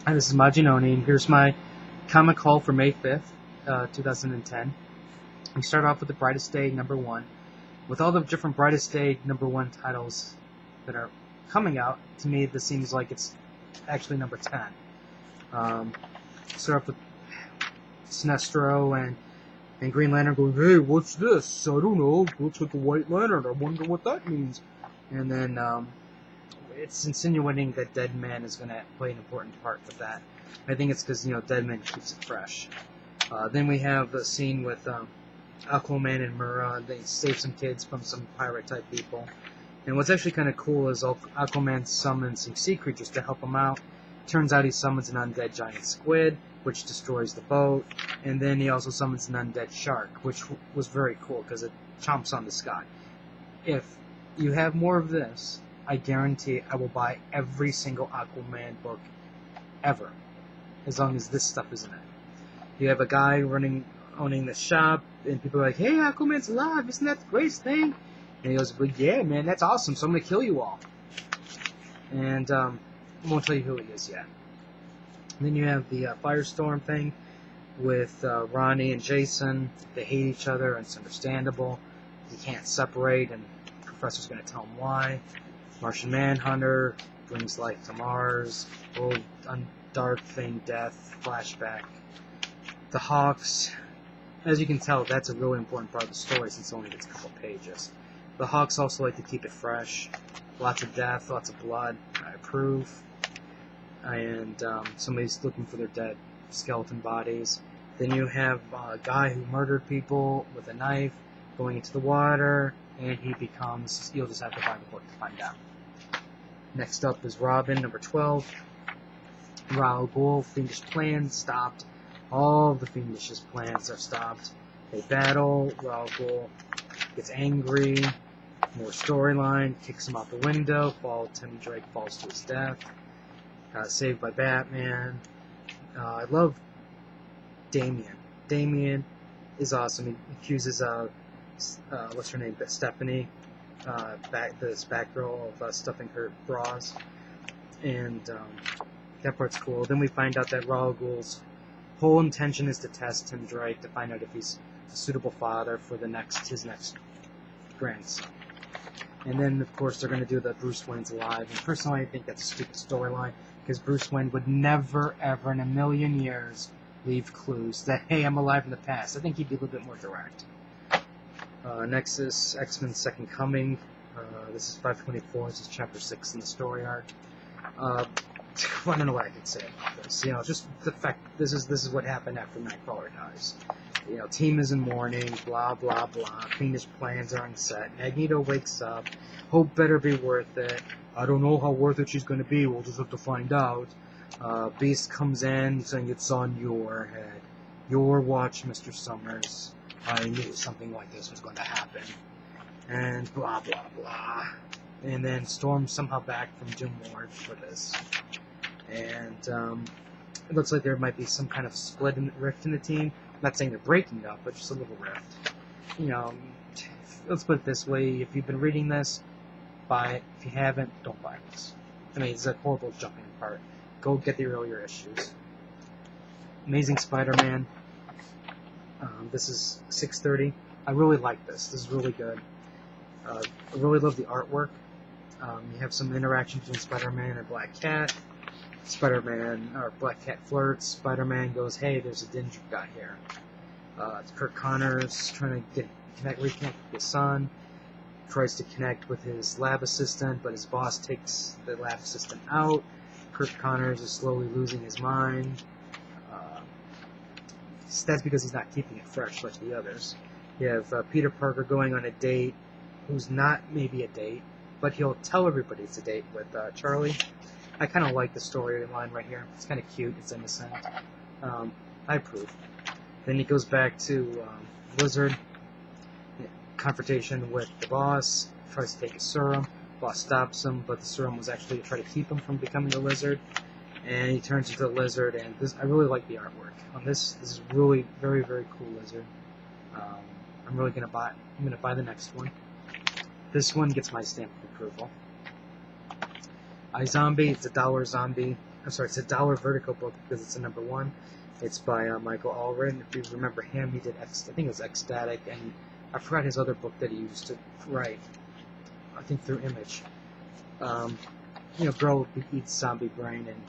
Hi, this is Majinoni, and here's my comic haul for May 5th, 2010. We start off with the Brightest Day #1. With all the different Brightest Day #1 titles that are coming out, to me this seems like it's actually number 10. Start off with Sinestro and Green Lantern going, "Hey, what's this? I don't know. Looks like a white lantern. I wonder what that means." And then it's insinuating that Deadman is going to play an important part with that. I think it's because, Deadman keeps it fresh. Then we have a scene with Aquaman and Mera. They save some kids from some pirate-type people. And what's actually kind of cool is Aquaman summons some sea creatures to help him out. Turns out he summons an undead giant squid, which destroys the boat. And then he also summons an undead shark, which was very cool because it chomps on the sky. If you have more of this, I guarantee I will buy every single Aquaman book ever, as long as this stuff is in it. You have a guy owning the shop, and people are like, "Hey, Aquaman's alive! Isn't that the greatest thing?" And he goes, "Well, yeah, man, that's awesome. So I'm gonna kill you all." And I won't tell you who he is yet. And then you have the Firestorm thing with Ronnie and Jason. They hate each other, and it's understandable. They can't separate, and the professor's gonna tell them why. Martian Manhunter brings life to Mars. Old dark thing, death, flashback. The Hawks, as you can tell, that's a really important part of the story since it only gets a couple pages. The Hawks also like to keep it fresh. Lots of death, lots of blood. I approve. And somebody's looking for their dead skeleton bodies. Then you have a guy who murdered people with a knife going into the water, and you'll just have to buy the book to find out. Next up is Robin, #12. Ra's al Ghul, fiendish plans stopped. All of the fiendish plans are stopped. They battle. Ra's al Ghul gets angry. More storyline. Kicks him out the window. Timmy Drake falls to his death. Saved by Batman. I love Damian. Damian is awesome. He accuses what's her name? Stephanie. This Batgirl of stuffing her bras. And that part's cool. Then we find out that Ra's al Ghul's whole intention is to test Tim Drake to find out if he's a suitable father for his next grandson. And then, of course, they're going to do the Bruce Wayne's alive. And personally, I think that's a stupid storyline because Bruce Wayne would never, ever in a million years leave clues that, hey, I'm alive in the past. I think he'd be a little bit more direct. Next is X-Men Second Coming. This is 524. This is chapter 6 in the story arc. I don't know what I can say about this. Just the fact this is what happened after Nightcrawler dies. Team is in mourning, blah, blah, blah. Fiendish plans are on set. Magneto wakes up. Hope better be worth it. I don't know how worth it she's going to be. We'll just have to find out. Beast comes in saying it's on your head. Your watch, Mr. Summers. I knew something like this was going to happen. And blah, blah, blah. And then Storm's somehow back from Jim Ward for this. And it looks like there might be some kind of rift in the team. I'm not saying they're breaking up, but just a little rift. Let's put it this way. If you've been reading this, buy it. If you haven't, don't buy this. I mean, it's a horrible jumping part. Go get the earlier issues. Amazing Spider-Man. This is 630. I really like this. This is really good. I really love the artwork. You have some interaction between Spider-Man and Black Cat. Black Cat flirts. Spider-Man goes, "Hey, there's a danger guy here." It's Kirk Connors trying to reconnect with his son. Tries to connect with his lab assistant, but his boss takes the lab assistant out. Kirk Connors is slowly losing his mind. That's because he's not keeping it fresh like the others. You have Peter Parker going on a date, who's not maybe a date, but he'll tell everybody it's a date with Charlie. I kind of like the storyline right here. It's kind of cute. It's innocent. I approve. Then he goes back to Lizard. Confrontation with the boss. Tries to take his serum. Boss stops him, but the serum was actually to try to keep him from becoming a lizard. And he turns into a lizard. And I really like the artwork on this. This is really very, very cool lizard. I'm really gonna buy it. I'm gonna buy the next one. This one gets my stamp of approval. iZombie, it's a dollar zombie. I'm sorry, it's a dollar Vertigo book because it's a #1. It's by Michael Allred. If you remember him, he did I think it was Ecstatic, and I forgot his other book that he used to write. I think through Image. Girl Eats Zombie Brain, and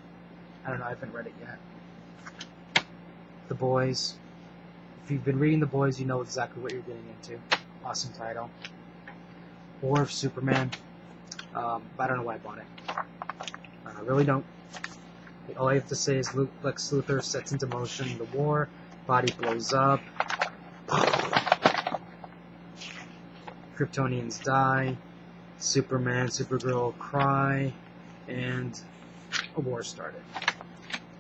I don't know, I haven't read it yet. The Boys. If you've been reading The Boys, you know exactly what you're getting into. Awesome title. War of Superman. I don't know why I bought it. I really don't. All I have to say is Lex Luthor sets into motion the war, body blows up, Kryptonians die, Superman, Supergirl cry, and a war started.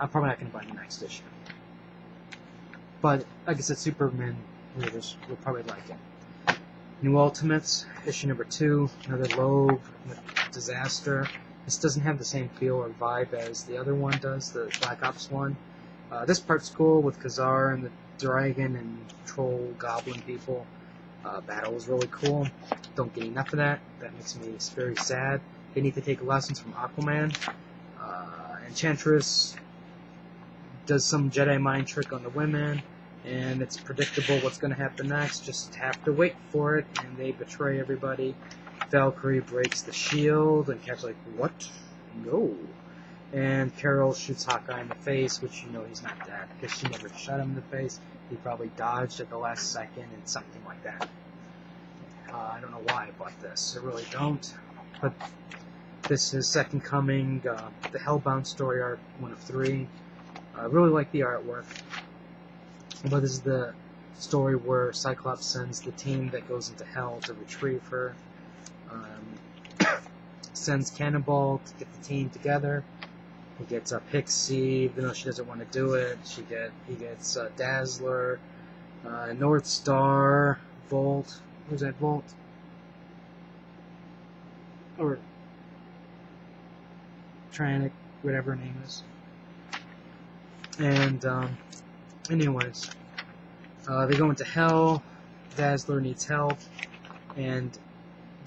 I'm probably not going to buy the next issue. But, like I said, Superman readers will probably like it. New Ultimates, issue #2, another Loeb disaster. This doesn't have the same feel or vibe as the other one does, the Black Ops one. This part's cool with Khazar and the dragon and troll goblin people. Battle was really cool. Don't get enough of that. That makes me very sad. They need to take lessons from Aquaman. Enchantress does some Jedi mind trick on the women, and it's predictable what's going to happen next. Just have to wait for it, and they betray everybody. Valkyrie breaks the shield, and Cap's like, what? No. And Carol shoots Hawkeye in the face, which you know he's not dead, because she never shot him in the face. He probably dodged at the last second, and something like that. I don't know why I bought this. I really don't. But this is Second Coming, the Hellbound story arc, 1 of 3. I really like the artwork. But this is the story where Cyclops sends the team that goes into hell to retrieve her. Sends Cannonball to get the team together. He gets Pixie, even though she doesn't want to do it. He gets Dazzler, North Star, Volt. Who's that, Volt? Or Tranic, whatever her name is. And anyways, they go into hell. Dazzler needs help, and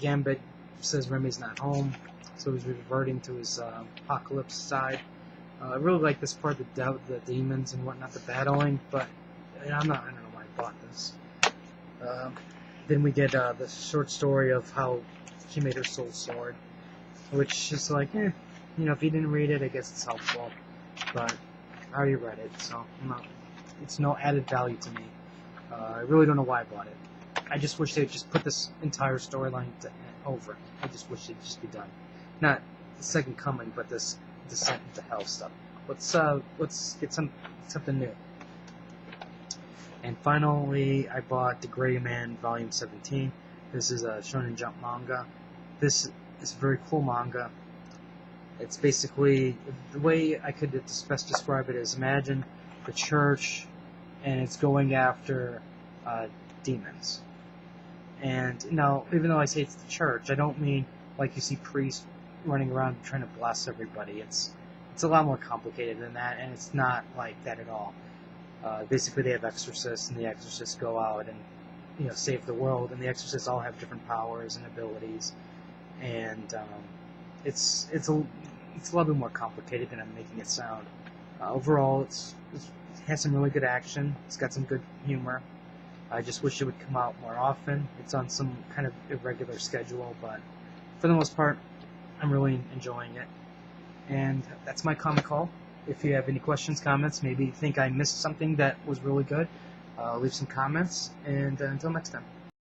Gambit says Remy's not home, so he's reverting to his apocalypse side. I really like this part, the demons and whatnot, the battling, but I don't know why I bought this. Then we get the short story of how she made her soul sword, which is like, if you didn't read it, I guess it's helpful, but I already read it, so it's no added value to me. I really don't know why I bought it. I just wish they'd just put this entire storyline over. I just wish it'd just be done. Not the Second Coming, but this Descent into Hell stuff. Let's get something new. And finally, I bought The Gray Man Volume 17. This is a Shonen Jump manga. This is a very cool manga. It's basically, the way I could best describe it is, imagine the church, and it's going after demons. And now, even though I say it's the church, I don't mean like you see priests running around trying to bless everybody. It's a lot more complicated than that, and it's not like that at all. Basically, they have exorcists, and the exorcists go out and save the world, and the exorcists all have different powers and abilities, and it's a little bit more complicated than I'm making it sound. Overall, it has some really good action. It's got some good humor. I just wish it would come out more often. It's on some kind of irregular schedule, but for the most part, I'm really enjoying it. And that's my comic haul. If you have any questions, comments, maybe you think I missed something that was really good, leave some comments, and until next time.